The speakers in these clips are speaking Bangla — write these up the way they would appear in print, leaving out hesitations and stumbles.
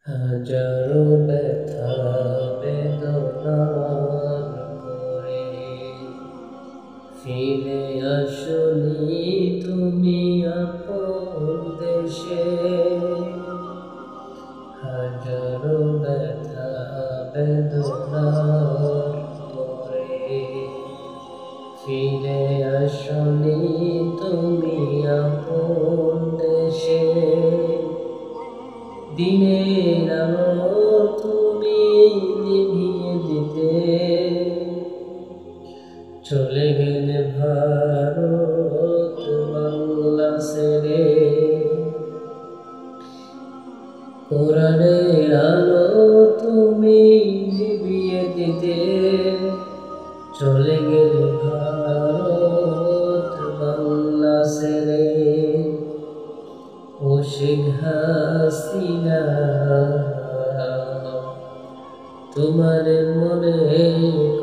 হাজারো ব্যথা বেদনার পরে ফিরে আসনি তুমি আপন দেশে। হাজারো ব্যথা বেদনার পরে ফিরে আসনি তুমি আপন দেশে। দিনের আলো তুমি নিভিয়ে দিতে চলে গেলে ভারত বাংলা ছেড়ে। কোরআনের আলো তুমি নিভিয়ে দিতে চলে গেলে ভারত বাংলা ছেড়ে। ও শেখ হাসিনা তোমার মনে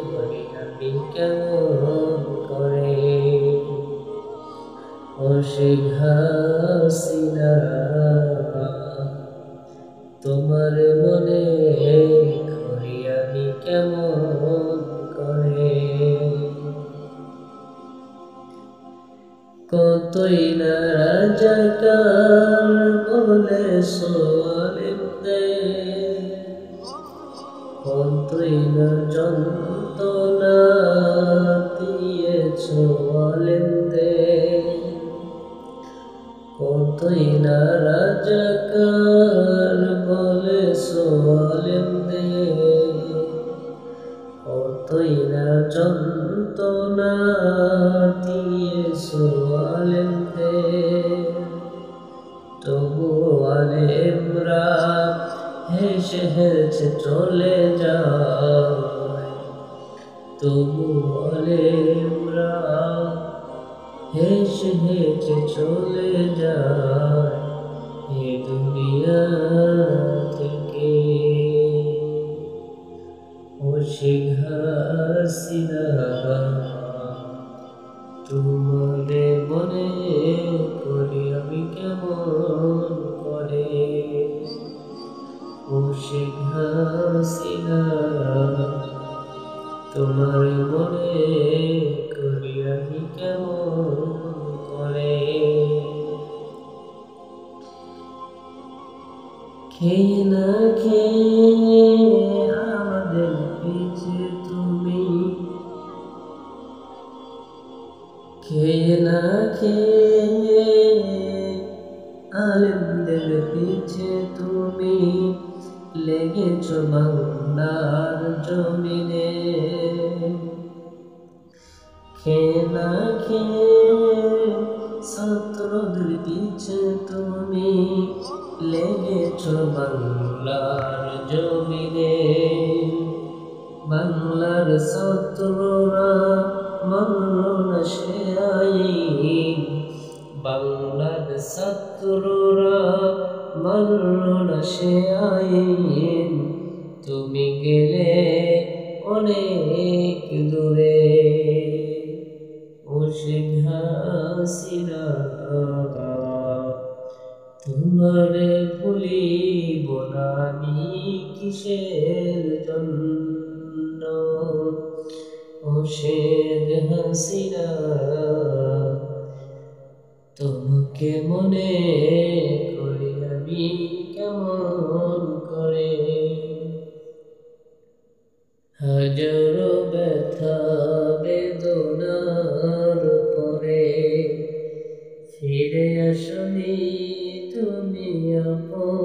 করি আমি কেমন করে। ও শেখ হাসিনা তোমার মনে করি আমি কেমন করে। কতই না রাজাকার বলে সোয়ালিমদের, কতই না যন্ত্রণা দিয়েছ আলেমদের। কতই না রাজাকার বলে সোয়ালিমদের, কতই না যন্ত্রণা দিয়েছ আলেমদের। তবু আলেমরা হেসে হেসে চলে যায়, তবু আলেমরা হেসে হেসে চলে যায় এ দুনিয়া থেকে। ও শেখ হাসিনা তোমারে মনে করি আমি কেমন করে। ও শেখ হাসিনা তোমার মনে করি আমি কেমন করে। খেয়ে না খেয়ে আমাদের পিছে তুমি, খেয়ে না খেয়ে আলেমদের পিছে তুমি লেগেছ বাংলার জমিনে। খেয়ে না খেয়ে ছাত্রদের পিছে তুমি লেগেছ বাংলার জমিনে। বাংলার ছাত্ররা মানল না সে আইন, বাংলার ছাত্ররা মানল না সে আইন। তুমি গেলে অনেক দূরে। ও শেখ হাসিনা তোমারে ভুলিব না আমি কিসের জন্য। ও শেখ হাসিনা তোমাকে মনে করি আমি কেমন করে। হাজারো ব্যথা বেদনার পরে ফিরে আসনি তুমি আপন